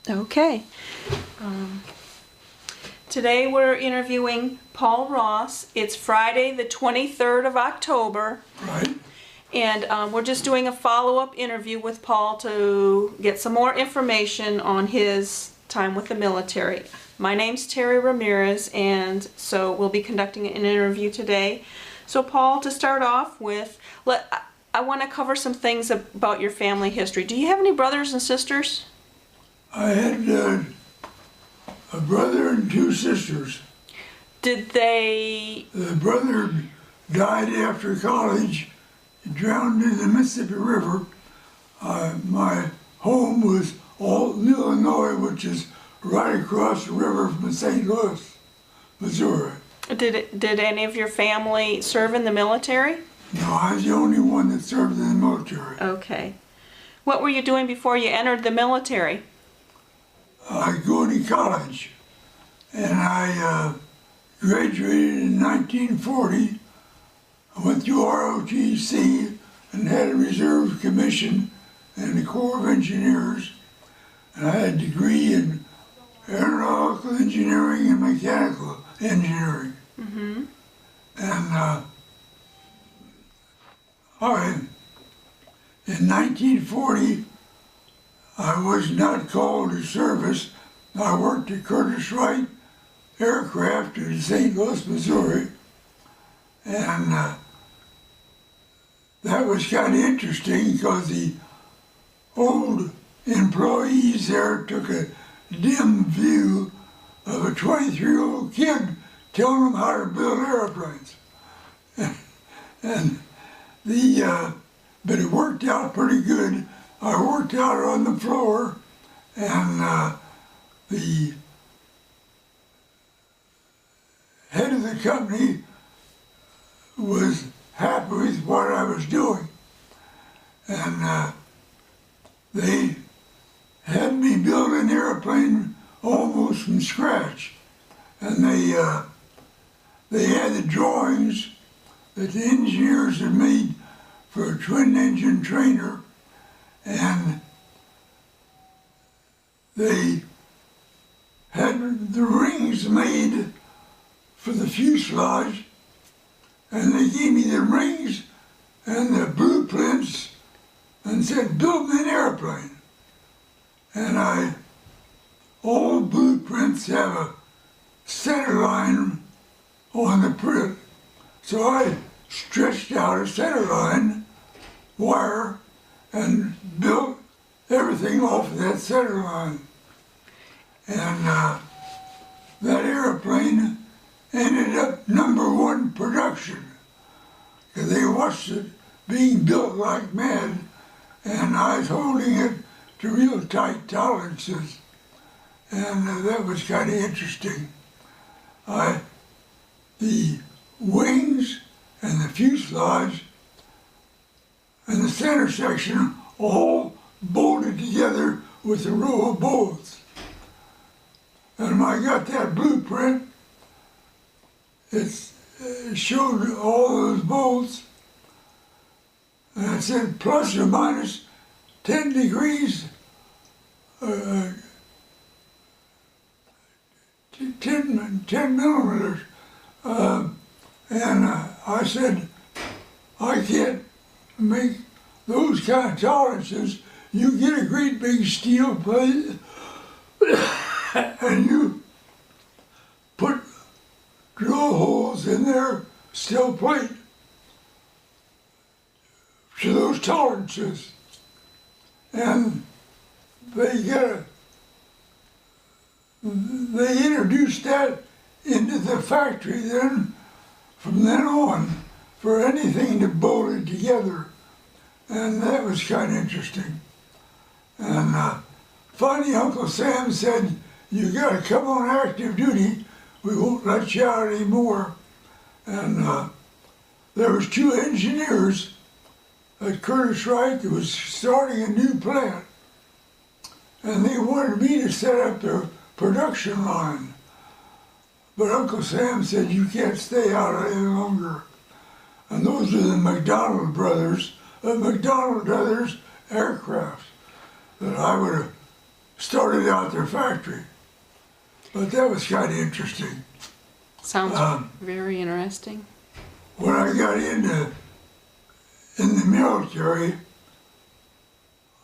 Okay. Today we're interviewing Paul Ross. It's Friday the 23rd of October. Right. And we're just doing a follow-up interview with Paul to get some more information on his time with the military. My name's Terry Ramirez, and so we'll be conducting an interview today. So Paul, to start off with, I want to cover some things about your family history. Do you have any brothers and sisters? I had a brother and two sisters. Did they... The brother died after college, drowned in the Mississippi River. My home was Alton, Illinois, which is right across the river from St. Louis, Missouri. Did any of your family serve in the military? No, I was the only one that served in the military. Okay. What were you doing before you entered the military? I go to college, and I graduated in 1940. I went through ROTC and had a reserve commission in the Corps of Engineers, and I had a degree in aeronautical engineering and mechanical engineering. Mm-hmm. And in 1940, I was not called to service. I worked at Curtiss-Wright Aircraft in St. Louis, Missouri, and that was kind of interesting because the old employees there took a dim view of a 23-year-old kid telling them how to build airplanes. But it worked out pretty good. I worked out on the floor, and the head of the company was happy with what I was doing. And they had me build an airplane almost from scratch. And they had the drawings that the engineers had made for a twin-engine trainer, and they had the rings made for the fuselage, and they gave me the rings and the blueprints and said, build me an airplane. And all blueprints have a center line on the print. So I stretched out a center line wire and built everything off of that center line. And that airplane ended up #1 production, because they watched it being built like mad, and I was holding it to real tight tolerances, and that was kind of interesting. The wings and the fuselage and the center section all bolted together with a row of bolts. And when I got that blueprint, it showed all those bolts, and it said plus or minus 10 degrees, 10 millimeters. And I said, I can't make those kind of tolerances. You get a great big steel plate and you put drill holes in their steel plate to those tolerances. And they introduced that into the factory then, from then on, for anything that bolted together. And that was kind of interesting. And finally Uncle Sam said, you gotta come on active duty, we won't let you out anymore. And there was 2 engineers at Curtiss-Wright that was starting a new plant. And they wanted me to set up their production line. But Uncle Sam said, you can't stay out any longer. And those are the McDonnell brothers of McDonnell Brothers Aircraft that I would have started out their factory. But that was kind of interesting. Sounds very interesting. When I got in the military,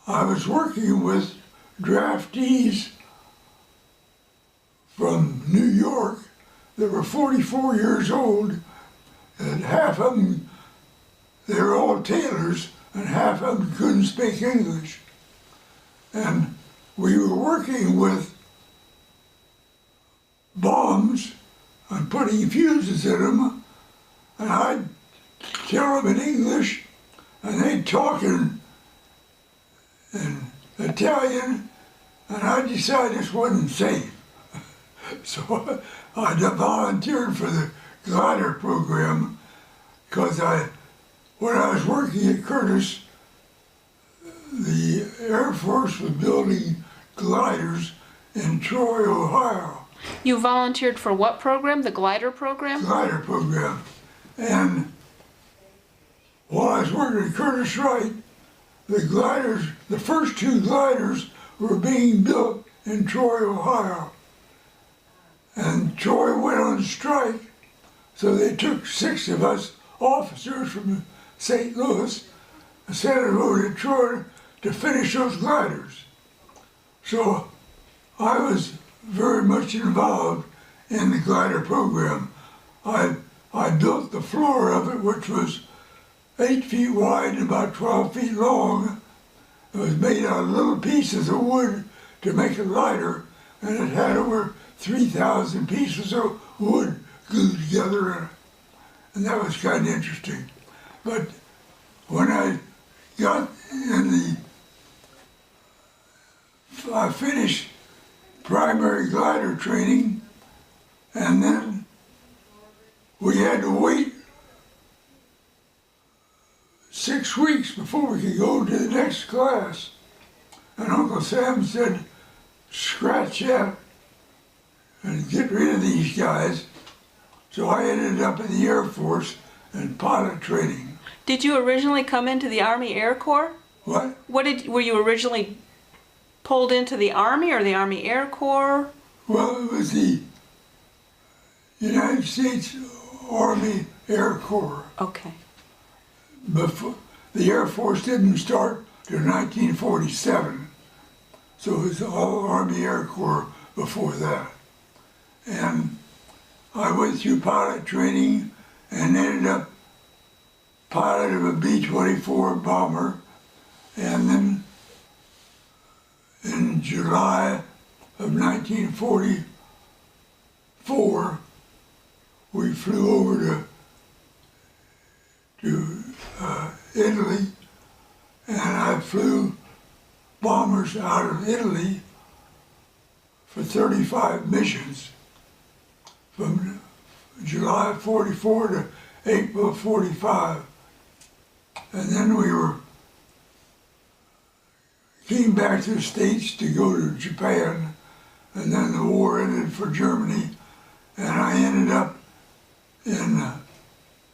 I was working with draftees from New York that were 44 years old, and half of them, they were all tailors, and half of them couldn't speak English. And we were working with bombs and putting fuses in them, and I'd tell them in English, and they'd talk in Italian, and I decided this wasn't safe. So I volunteered for the glider program, because when I was working at Curtis, the Air Force was building gliders in Troy, Ohio. You volunteered for what program? The glider program? Glider program. And while I was working at Curtis Wright, the gliders, the first two gliders were being built in Troy, Ohio. And Troy went on strike, so they took 6 of us officers from St. Louis and sent it over to Troy to finish those gliders. So I was very much involved in the glider program. I built the floor of it, which was 8 feet wide and about 12 feet long. It was made out of little pieces of wood to make it lighter, and it had over 3,000 pieces of wood glued together in it. And that was kind of interesting. But when I got in I finished primary glider training, and then we had to wait 6 weeks before we could go to the next class. And Uncle Sam said, scratch that and get rid of these guys. So I ended up in the Air Force in pilot training. Did you originally come into the Army Air Corps? What? Were you originally pulled into the Army or the Army Air Corps? Well, it was the United States Army Air Corps. Okay. Before, the Air Force didn't start till 1947, so it was all Army Air Corps before that. And I went through pilot training and ended up pilot of a B-24 bomber, and then in July of 1944, we flew over to Italy, and I flew bombers out of Italy for 35 missions from July 44 to April 45. And then we came back to the States to go to Japan, and then the war ended for Germany, and I ended up in an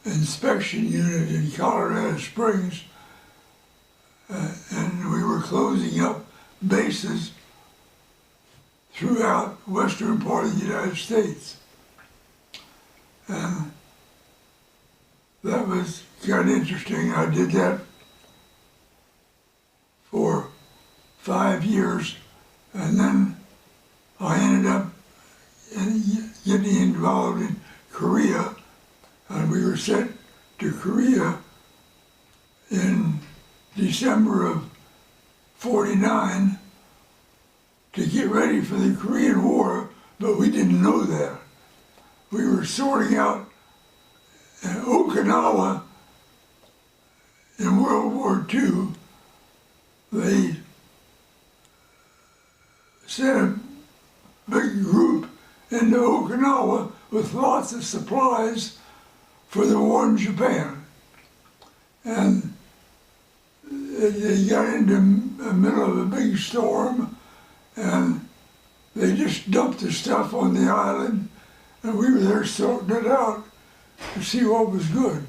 inspection unit in Colorado Springs, and we were closing up bases throughout the western part of the United States. And that was kind of interesting. I did that for 5 years, and then I ended up getting involved in Korea, and we were sent to Korea in December of '49 to get ready for the Korean War, but we didn't know that. We were sorting out Okinawa in World War II. They sent a big group into Okinawa with lots of supplies for the war in Japan. And they got into the middle of a big storm, and they just dumped the stuff on the island, and we were there sorting it out to see what was good.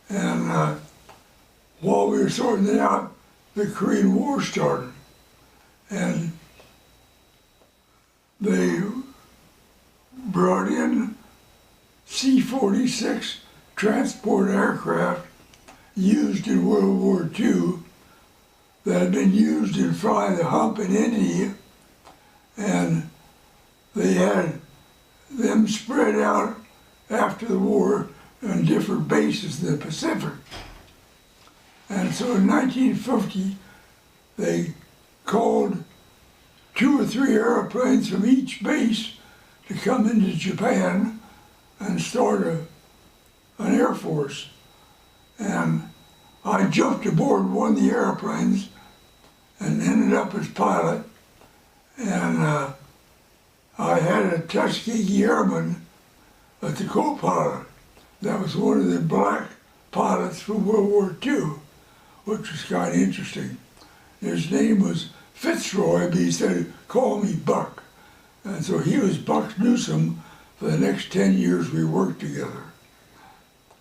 And while we were sorting it out, the Korean War started. And they brought in C-46 transport aircraft used in World War II that had been used in flying the hump in India, and they had them spread out after the war on different bases in the Pacific. And so in 1950, they called 2 or 3 airplanes from each base to come into Japan and start an air force. And I jumped aboard one of the airplanes and ended up as pilot. And I had a Tuskegee Airman as the co-pilot. That was one of the black pilots from World War II, which was kind of interesting. His name was Fitzroy, but he said, call me Buck. And so he was Buck Newsom for the next 10 years we worked together,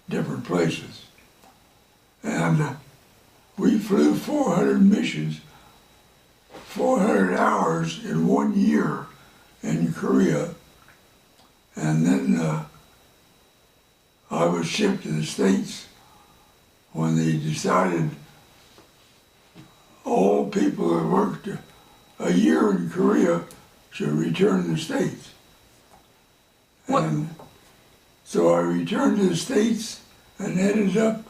different places. And we flew 400 missions, 400 hours in 1 year in Korea. And then I was shipped to the States when they decided all people that worked a year in Korea should return to the States. What? And so I returned to the States and ended up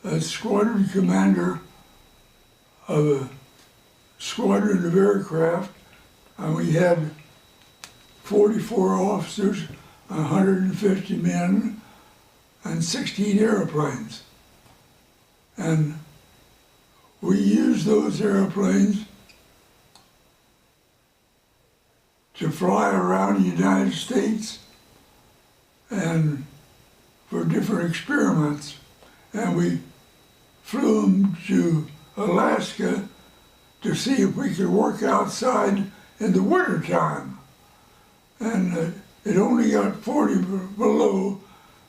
as squadron commander of a squadron of aircraft, and we had 44 officers, 150 men, and 16 airplanes. And we used those airplanes to fly around the United States and for different experiments. And we flew them to Alaska to see if we could work outside in the wintertime. And it only got 40 below,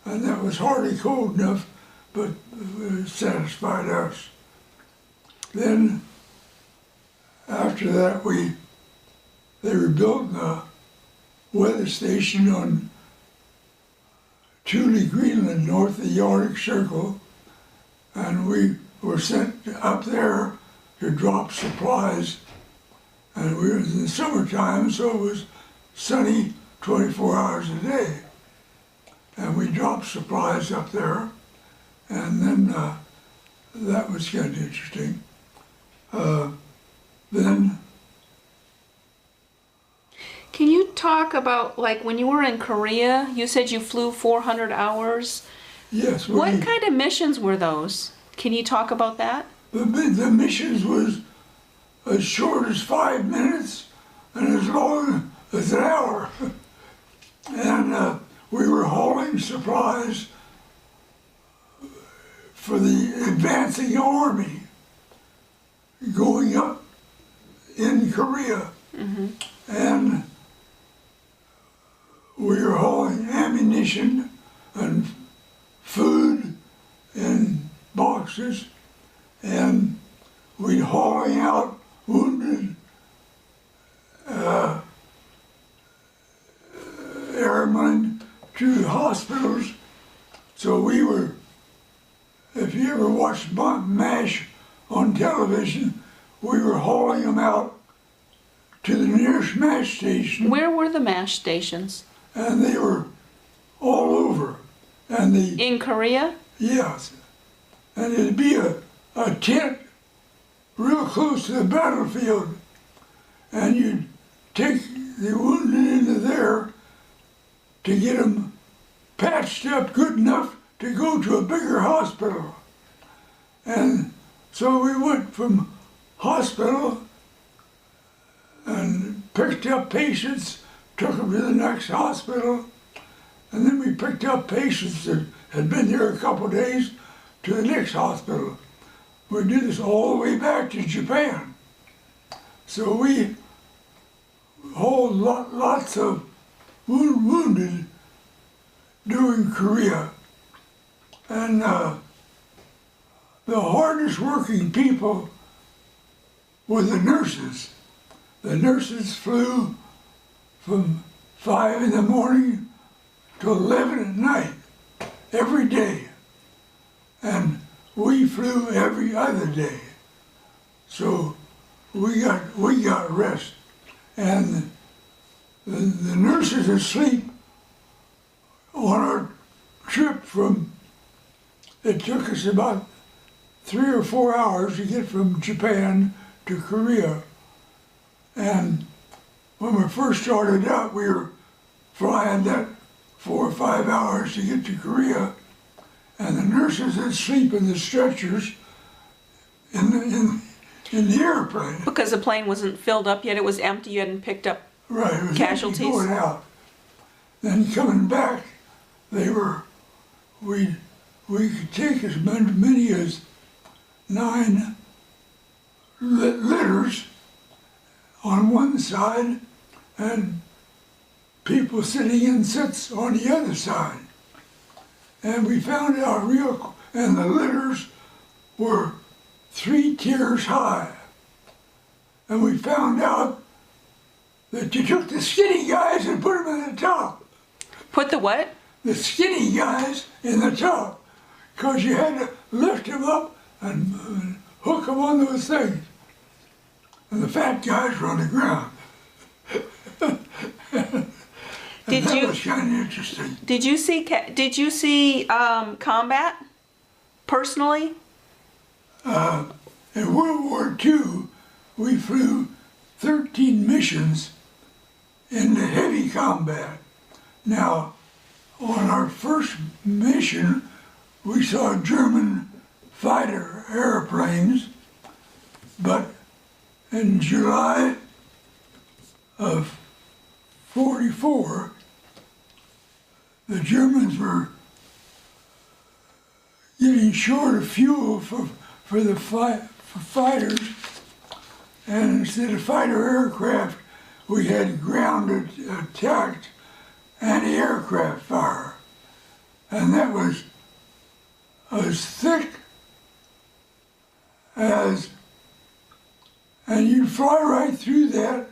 and that was hardly cold enough, but it satisfied us. Then, after that, they were building a weather station on Thule, Greenland, north of the Arctic Circle, and we were sent up there to drop supplies. And we were in the summertime, so it was sunny 24 hours a day. And we dropped supplies up there, and then that was kind of interesting. Then Can you talk about, like, when you were in Korea, you said you flew 400 hours. yes, What kind of missions were those? Can you talk about that? the missions was as short as 5 minutes and as long as an hour. And we were hauling supplies for the advancing army going up in Korea. Mm-hmm. And we were hauling ammunition and food in boxes, and we'd hauling out wounded airmen to the hospitals. So we were, if you ever watched MASH on television, we were hauling them out to the nearest MASH station. Where were the MASH stations? And they were all over. And In Korea? yes. And it'd be a tent real close to the battlefield. And you'd take the wounded into there to get them patched up good enough to go to a bigger hospital. And so we went from hospital and picked up patients, took them to the next hospital, and then we picked up patients that had been there a couple of days to the next hospital. We did this all the way back to Japan. So we hauled lots of wounded during Korea. And the hardest working people were the nurses. The nurses flew from 5 in the morning to 11 at night, every day. And we flew every other day. So we got rest. And the nurses asleep on our trip from, it took us about 3 or 4 hours to get from Japan to Korea. And when we first started out, we were flying that 4 or 5 hours to get to Korea, and the nurses would sleep in the stretchers in the airplane. Because the plane wasn't filled up yet, it was empty, you hadn't picked up Right, it was casualties. empty going out. Then coming back, we could take as many as 9 litters on one side and people sitting in sits on the other side. And we found out and the litters were 3 tiers high. And we found out that you took the skinny guys and put them in the top. Put the what? The skinny guys in the top, because you had to lift them up and hook them on those things. And the fat guys were on the ground. That was kind of interesting. Did you see combat personally? In World War II, we flew 13 missions into heavy combat. Now, on our first mission, we saw German fighter airplanes, but in July of '44, the Germans were getting short of fuel for the fighters, and instead of fighter aircraft, we had ground attacked anti-aircraft fire, and that was as thick as, and you'd fly right through that,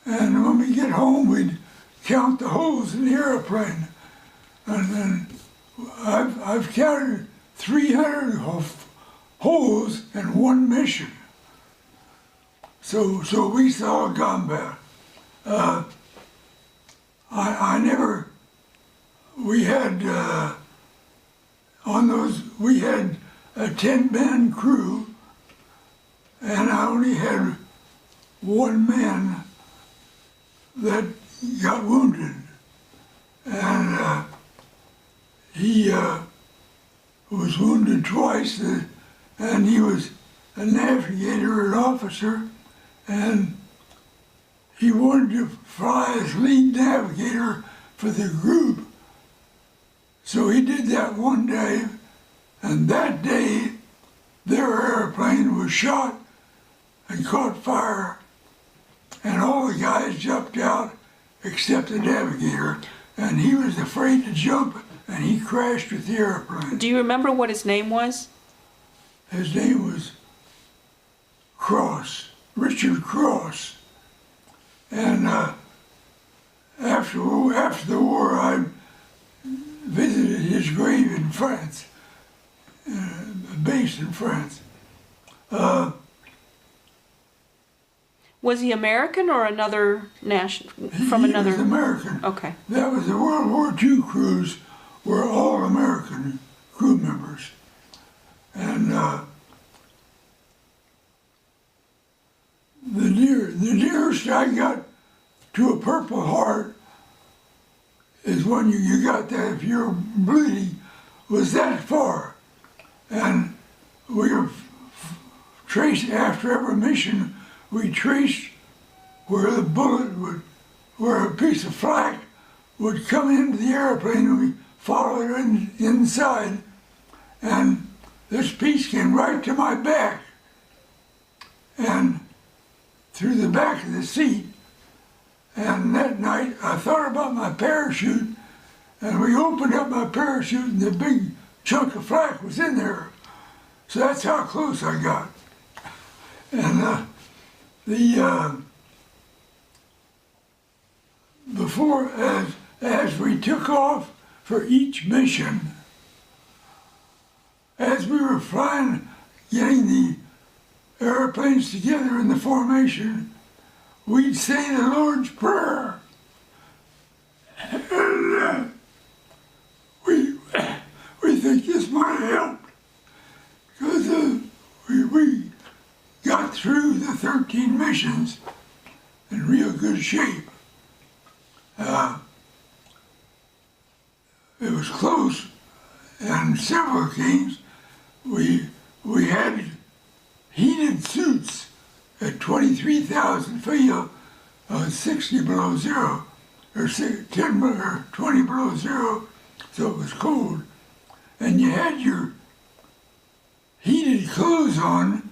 and when we get home, we'd count the holes in the airplane, and then I've counted 300 holes in one mission. So we saw combat. We had we had a 10-man crew, and I only had one man that got wounded, and he was wounded twice, and he was a navigator, an officer, and he wanted to fly as lead navigator for the group. So he did that one day, and that day their airplane was shot and caught fire, and all the guys jumped out except the navigator, and he was afraid to jump, and he crashed with the airplane. Do you remember what his name was? His name was Cross, Richard Cross. And after the war, I visited his grave in France, based in France. Was he American or another national? From He another. was American. Okay. That was the World War II crews were all American crew members. And the nearest I got to a Purple Heart is when you got that, if you're bleeding, was that far. And we were traced, after every mission, we traced where the bullet would, where a piece of flak would come into the airplane, and we followed it inside. And this piece came right to my back and through the back of the seat. And that night I thought about my parachute, and we opened up my parachute and the big chunk of flak was in there. So that's how close I got. And before, as we took off for each mission, as we were flying, getting the airplanes together in the formation, we'd say the Lord's Prayer. And we think this might help, because we got through the 13 missions in real good shape. It was close, and several occasions we had heated suits at 23,000 feet, 60 below zero, or 10 or 20 below zero, so it was cold. And you had your heated clothes on,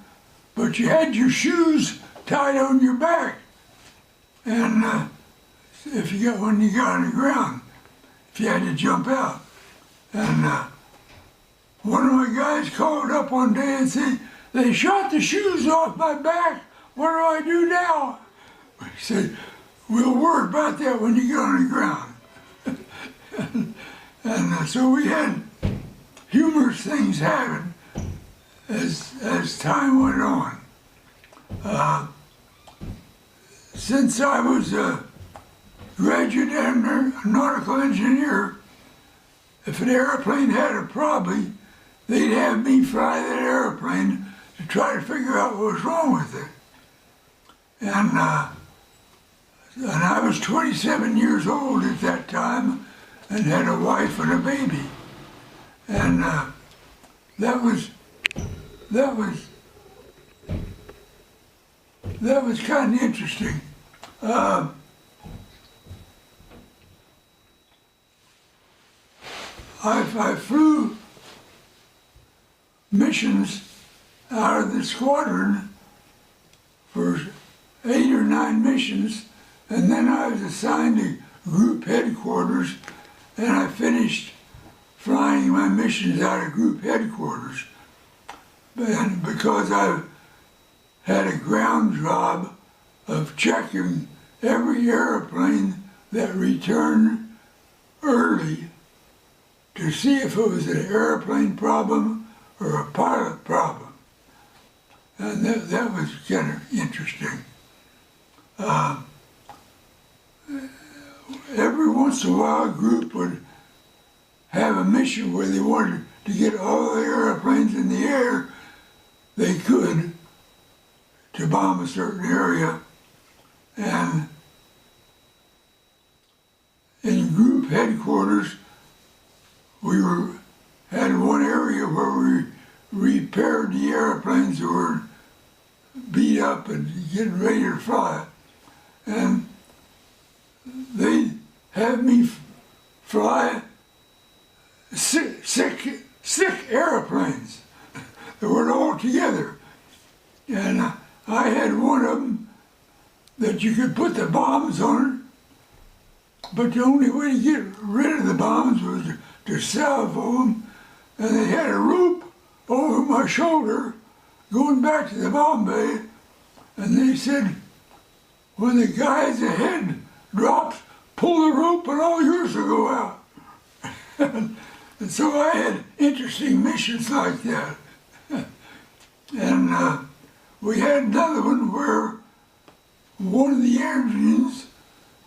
but you had your shoes tied on your back. And when you got on the ground, if you had to jump out. And one of my guys called up one day and said, "They shot the shoes off my back. What do I do now?" He said, "We'll worry about that when you get on the ground." and so we had humorous things happen as time went on. Since I was a graduate nautical engineer, if an airplane had a problem, they'd have me fly that airplane to try to figure out what was wrong with it. And I was 27 years old at that time and had a wife and a baby. And that was kind of interesting. I flew missions out of the squadron for 8 or 9 missions, and then I was assigned to group headquarters, and I finished flying my missions out of group headquarters. And because I had a ground job of checking every airplane that returned early to see if it was an airplane problem or a pilot problem. And that was kind of interesting. Every once in a while, a group would have a mission where they wanted to get all the airplanes in the air they could to bomb a certain area. And in group headquarters, we had one area where we repaired the airplanes that were beat up and getting ready to fly. And they had me fly sick airplanes that were all together. And I had one of them that you could put the bombs on it, but the only way to get rid of the bombs was to salvo them, and they had a rope over my shoulder going back to the bomb bay, and they said, when the guy's ahead drops, pull the rope and all yours will go out. And so I had interesting missions like that. And we had another one where one of the engines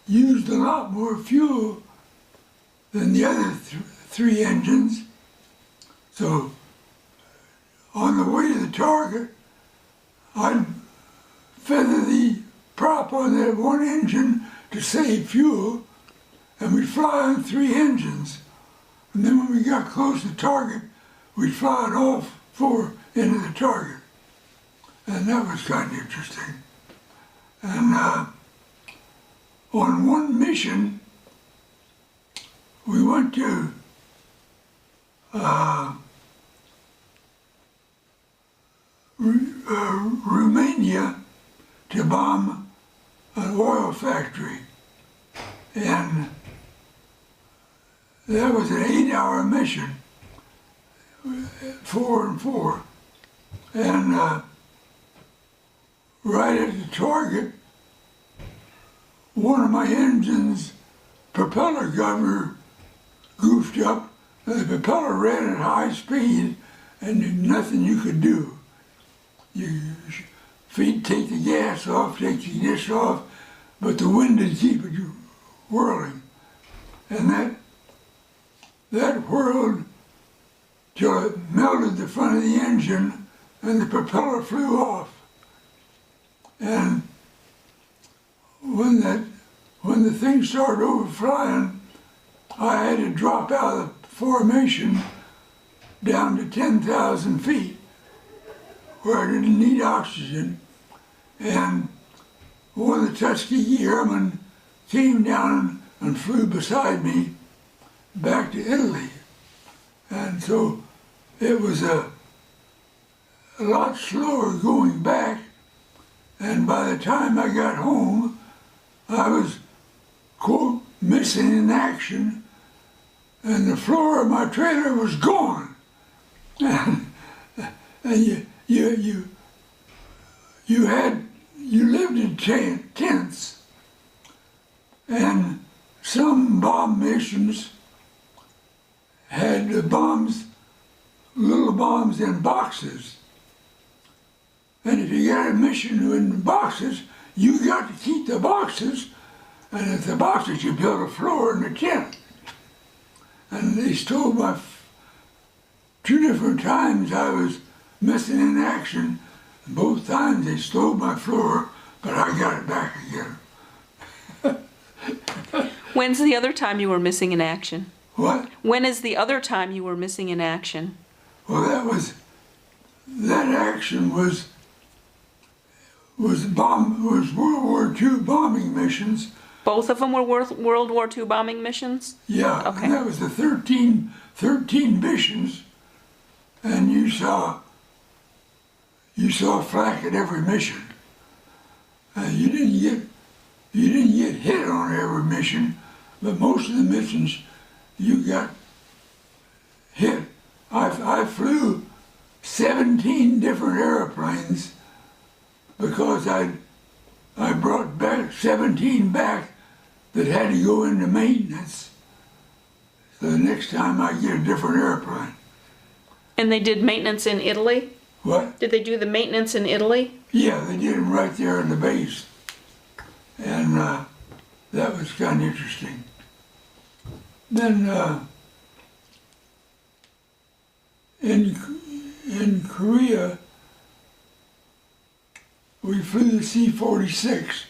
used a lot more fuel than the other 3 engines. So on the way to the target, I'd feather the prop on that one engine to save fuel, and we'd fly on 3 engines. And then when we got close to the target, we'd fly it all 4 into the target. And that was kind of interesting. And on one mission, we went to Romania to bomb an oil factory. And that was an 8-hour mission, 4 and 4. And right at the target, one of my engines propeller governor goofed up, and the propeller ran at high speed, and there's nothing you could do. Your feet take the gas off, take the dish off, but the wind would keep it whirling. And that whirled till it melted the front of the engine and the propeller flew off. And when the thing started overflying, I had to drop out of the formation down to 10,000 feet where I didn't need oxygen. And one of the Tuskegee Airmen came down and flew beside me back to Italy. And so it was a lot slower going back, and by the time I got home, I was, quote, missing in action, and the floor of my trailer was gone. And you lived in tents, and some bomb missions had the bombs, little bombs in boxes. And if you got a mission in boxes, you got to keep the boxes, and if the boxes, you built a floor in the tent. And they stole my, 2 different times I was missing in action. Both times they stole my floor, but I got it back again. When's the other time you were missing in action? What? When is the other time you were missing in action? Well, that action was World War II bombing missions. Both of them were World War II bombing missions? Yeah, Okay. and that was the 13 missions, and you saw flak at every mission. You didn't get hit on every mission, but most of the missions you got hit. I flew 17 different airplanes because I brought back 17 back that had to go into maintenance. So the next time I get a different airplane. And they did maintenance in Italy? What? Did they do the maintenance in Italy? Yeah, they did them right there in the base. And that was kind of interesting. Then in Korea, we flew the C-46,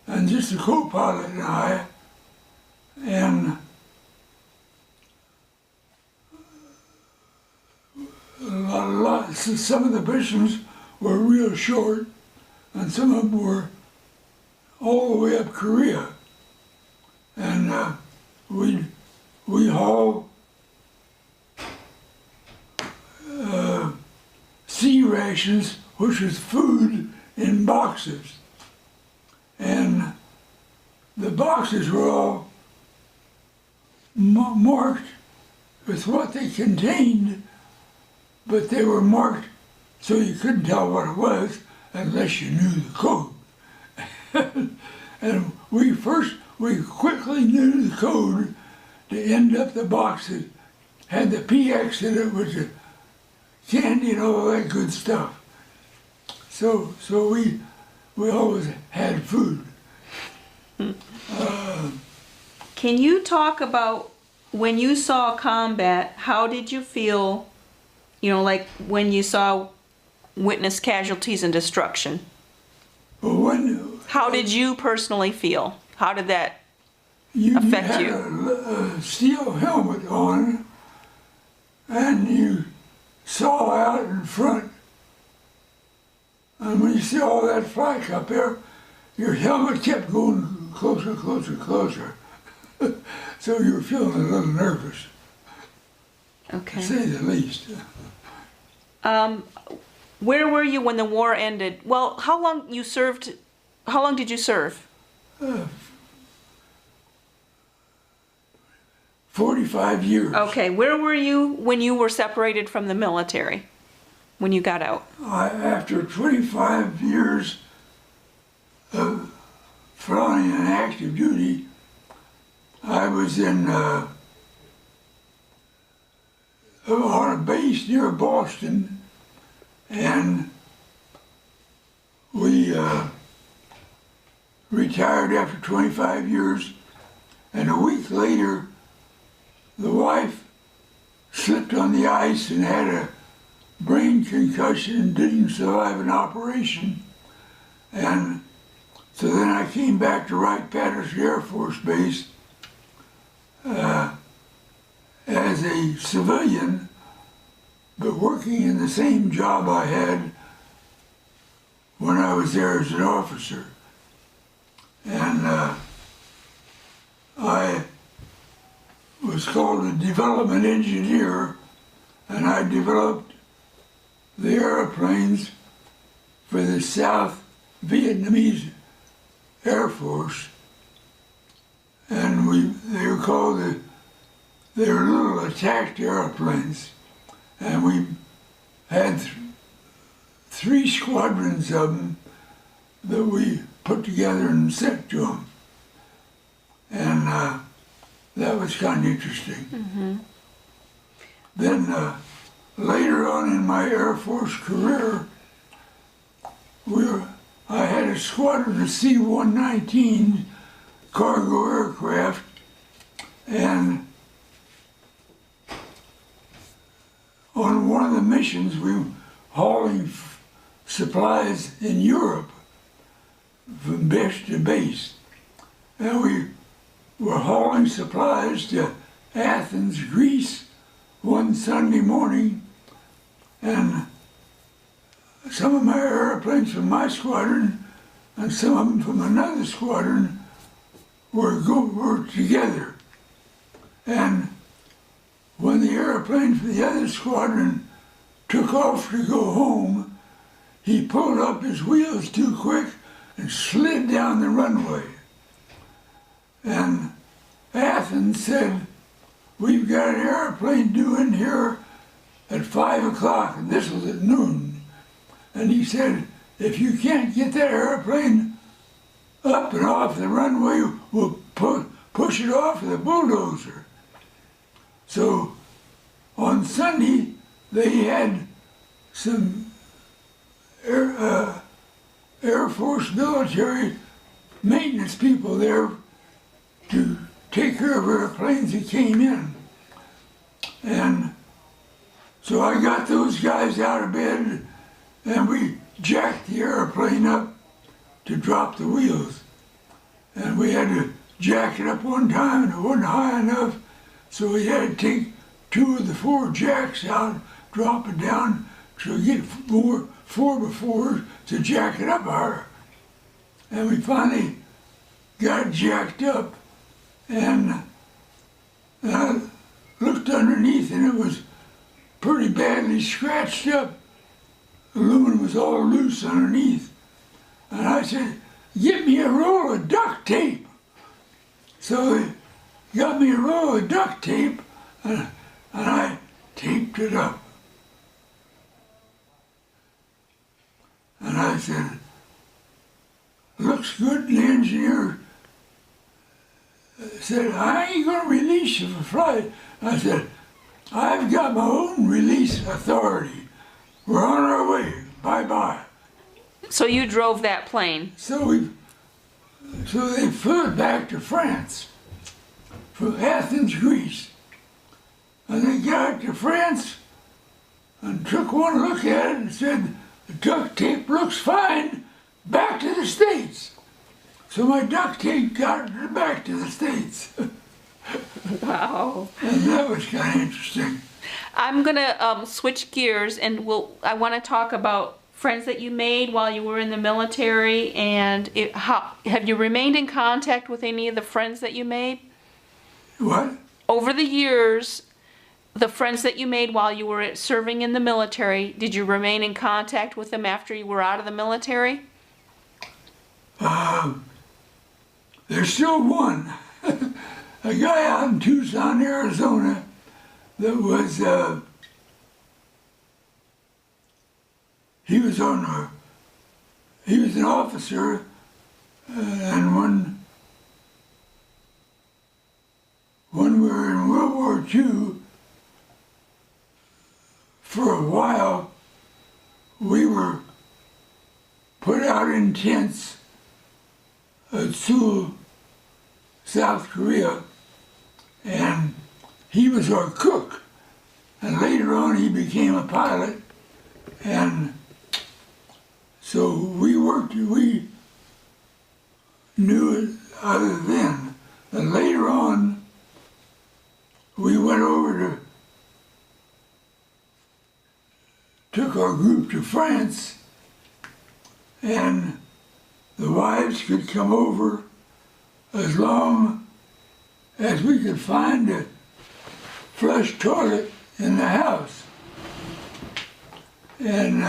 and just the co-pilot and I, and some of the missions were real short, and some of them were all the way up Korea. And we haul sea rations, which is food, in boxes. And the boxes were all marked with what they contained, but they were marked so you couldn't tell what it was unless you knew the code. And we quickly knew the code to end up the boxes, had the PX in it, which is candy and all that good stuff. So we always had food. Can you talk about when you saw combat, how did you feel, like when you saw witness casualties and destruction? How did you personally feel? How did that affect you? Had a steel helmet on, and you saw out in front. And when you see all that flak up there, your helmet kept going closer, closer, closer. So you were feeling a little nervous, Okay. to say the least. Where were you when the war ended? Well, how long did you serve? 45 years. Okay, where were you when you were separated from the military? When you got out? After 25 years of flying in active duty, I was on a base near Boston, and we retired after 25 years, and a week later, the wife slipped on the ice and had a brain concussion and didn't survive an operation. And so then I came back to Wright-Patterson Air Force Base as a civilian, but working in the same job I had when I was there as an officer. And I was called a development engineer, and I developed the airplanes for the South Vietnamese Air Force. And they were called they were little attack airplanes. And we had 3 squadrons of them that we put together and sent to them. And that was kind of interesting. Mm-hmm. Then later on in my Air Force career, I had a squadron of C-119 cargo aircraft, and on one of the missions we were hauling supplies in Europe from base to base. And we were hauling supplies to Athens, Greece, one Sunday morning, and some of my airplanes from my squadron and some of them from another squadron were together. And when the airplane from the other squadron took off to go home, he pulled up his wheels too quick and slid down the runway. And Athens said, "We've got an airplane due in here at 5 o'clock, and this was at noon." And he said, "If you can't get that airplane up and off the runway, we'll push it off with a bulldozer." So on Sunday, they had some Air Force military maintenance people there to take care of airplanes that came in. And so I got those guys out of bed, and we jacked the airplane up to drop the wheels. And we had to jack it up one time, and it wasn't high enough, so we had to take 2 of the 4 jacks out, drop it down, to get 4 4x4s to jack it up higher. And we finally got it jacked up, and I looked underneath, and it was pretty badly scratched up. Aluminum was all loose underneath. And I said, "Get me a roll of duct tape." So they got me a roll of duct tape, and I taped it up. And I said, "Looks good." And the engineer said, "I ain't gonna release you for flight." I said, "I've got my own release authority. We're on our way. Bye-bye." So you drove that plane. So they flew it back to France from Athens, Greece. And they got to France and took one look at it and said, "The duct tape looks fine. Back to the States." So my duct tape got it back to the States. Wow. And that was kind of interesting. I'm gonna switch gears, and I want to talk about friends that you made while you were in the military, and how have you remained in contact with any of the friends that you made? What? Over the years, the friends that you made while you were serving in the military, did you remain in contact with them after you were out of the military? There's still one. A guy out in Tucson, Arizona, that was, he was an officer, and when II, for a while, we were put out in tents at Seoul, South Korea, and he was our cook. And later on he became a pilot, and so we knew it other then. And later on, we went over took our group to France, and the wives could come over as long as we could find a flush toilet in the house. And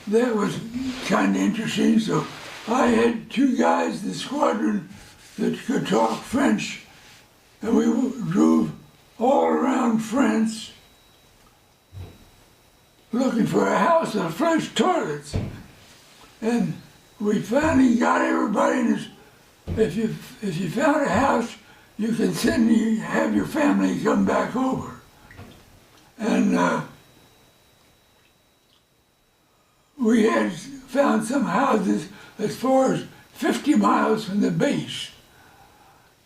that was kind of interesting. So I had two guys in the squadron that could talk French, and we drove all around France looking for a house with flush toilets. And we finally got everybody in this. If you found a house, you can have your family come back over. And we had found some houses as far as 50 miles from the base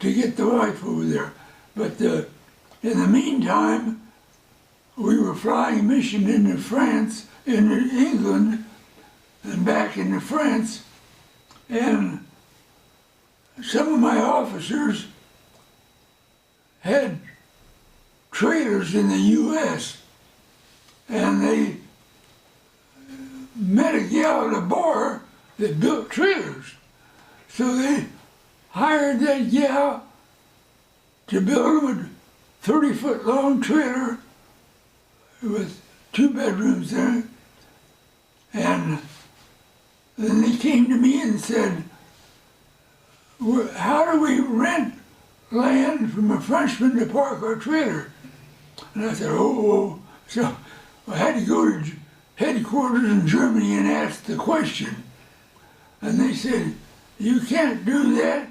to get the wife over there. But in the meantime, we were flying mission into France, into England, and back into France. And some of my officers had trailers in the U.S. and they met a gal at a bar that built trailers. So they hired that gal to build them a 30-foot long trailer with 2 bedrooms in it. And then they came to me and said, how do we rent land from a Frenchman to park our trailer? And I said, oh. So I had to go to headquarters in Germany and ask the question. And they said, you can't do that.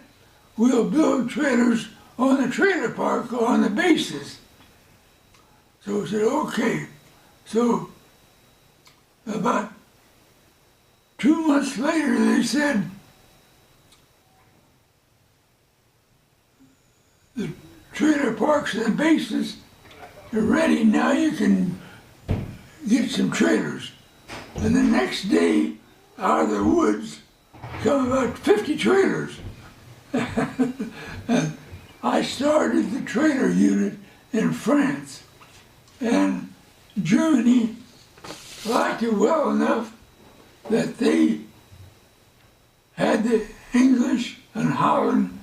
We'll build trailers on the trailer park on the bases. So I said, okay. So about 2 months later, they said, the trailer parks and bases are ready. Now you can get some trailers. And the next day, out of the woods, come about 50 trailers. And I started the trailer unit in France. And Germany liked it well enough that they had the English and Holland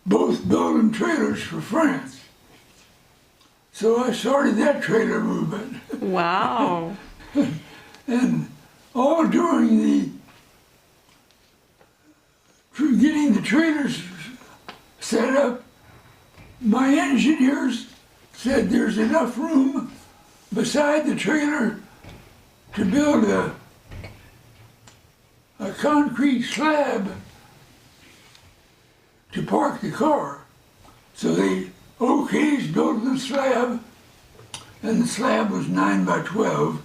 both building trailers for France. So I started that trailer movement. Wow. And all during getting the trailers set up, my engineers said there's enough room beside the trailer to build a concrete slab to park the car. So they built the slab, and the slab was 9 by 12,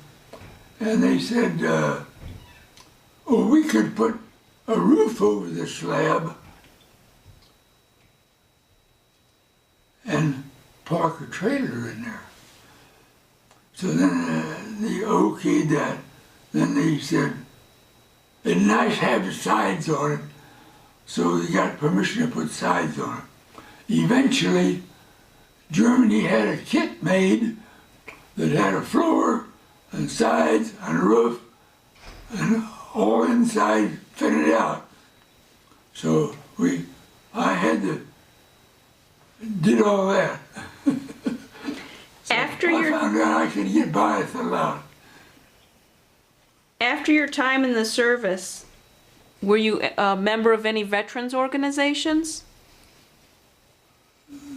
and they said, we could put a roof over the slab and park a trailer in there. So then they okayed that. Then they said, it's nice to have the sides on it. So they got permission to put sides on it. Eventually, Germany had a kit made that had a floor and sides and a roof and all inside fitted out. So I did all that. So I found out I could get by with a lot. After your time in the service, were you a member of any veterans organizations?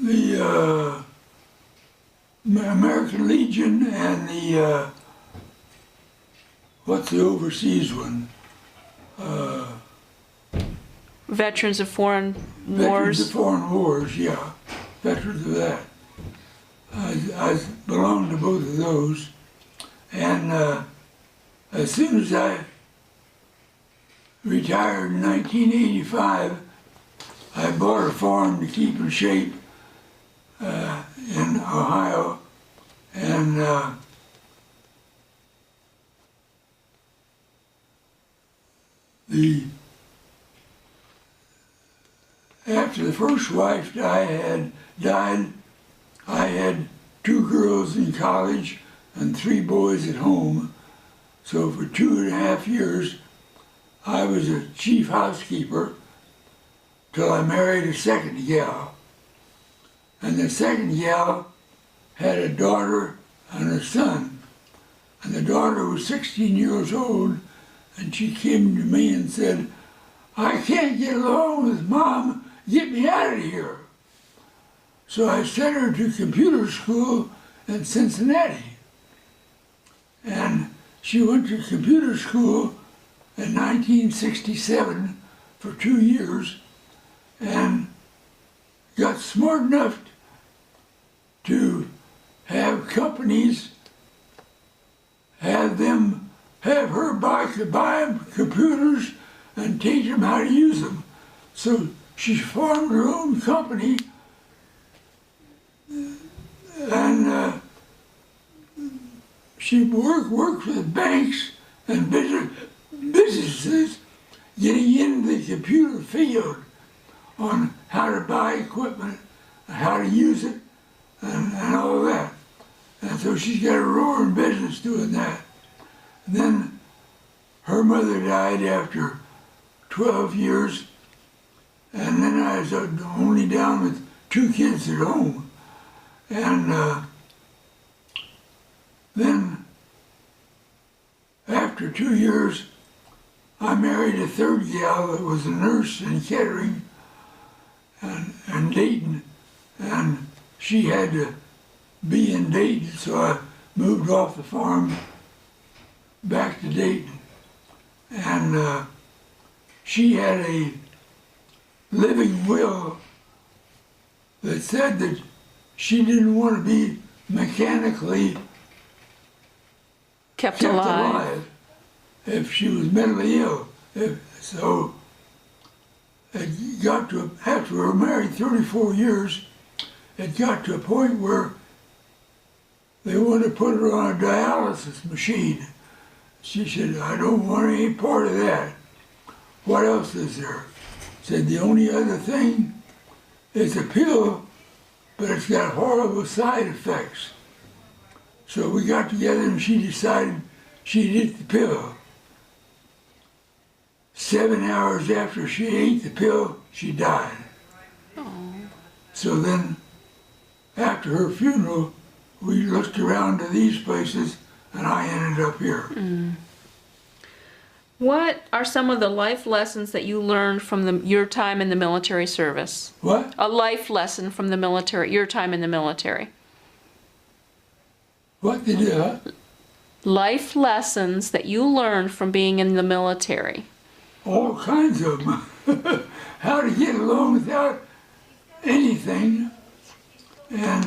The American Legion and the, what's the overseas one? Veterans of Foreign Veterans Wars. of Foreign Wars, yeah. Veterans of that. I belong to both of those. And as soon as I retired in 1985, I bought a farm to keep in shape in Ohio. And after the first wife died, I had 2 girls in college and 3 boys at home. So for 2.5 years, I was a chief housekeeper till I married a second gal. And the second gal had a daughter and a son. And the daughter was 16 years old, and she came to me and said, "I can't get along with Mom, get me out of here." So I sent her to computer school in Cincinnati. And she went to computer school in 1967 for 2 years and got smart enough to have companies have her buy computers and teach them how to use them. So she formed her own company, and she worked with banks and businesses getting into the computer field on how to buy equipment, and how to use it, and all that. And so she's got a roaring business doing that. And then her mother died after 12 years, and then I was only down with 2 kids at home. And then after 2 years, I married a third gal that was a nurse in Kettering and Dayton, and she had to be in Dayton, so I moved off the farm back to Dayton. And she had a living will that said that she didn't want to be mechanically Kept alive. if she was mentally ill. So it got to, after we were married 34 years, it got to a point where they wanted to put her on a dialysis machine. She said, "I don't want any part of that. What else is there?" Said, "The only other thing is a pill, but it's got horrible side effects." So we got together and she decided she'd eat the pill. 7 hours after she ate the pill, she died. Aww. So then, after her funeral, we looked around to these places, and I ended up here. What are some of the life lessons that you learned from your time in the military service? What? A life lesson from the military, your time in the military. What did you? Life lessons that you learned from being in the military. All kinds of them. How to get along without anything, and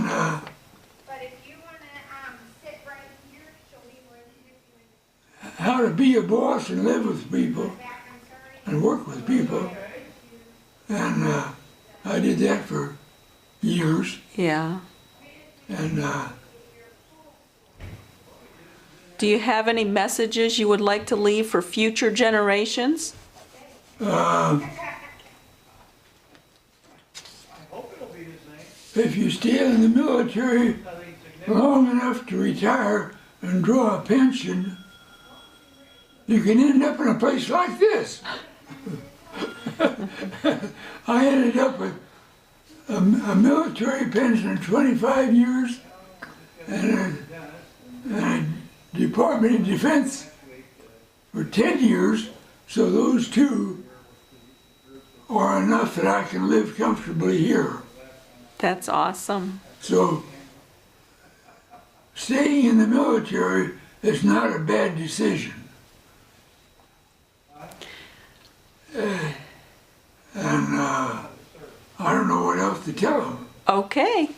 how to be a boss and live with people and work with people. And I did that for years. Yeah. And Do you have any messages you would like to leave for future generations? if you stay in the military long enough to retire and draw a pension, you can end up in a place like this. I ended up with a military pension of 25 years and a Department of Defense for 10 years, so those two are enough that I can live comfortably here. That's awesome. So staying in the military is not a bad decision. what else to tell them. Okay.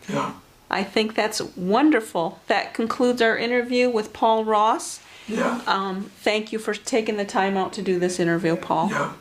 Yeah, I think that's wonderful. That concludes our interview with Paul Ross. yeah, Thank you for taking the time out to do this interview, Paul. yeah.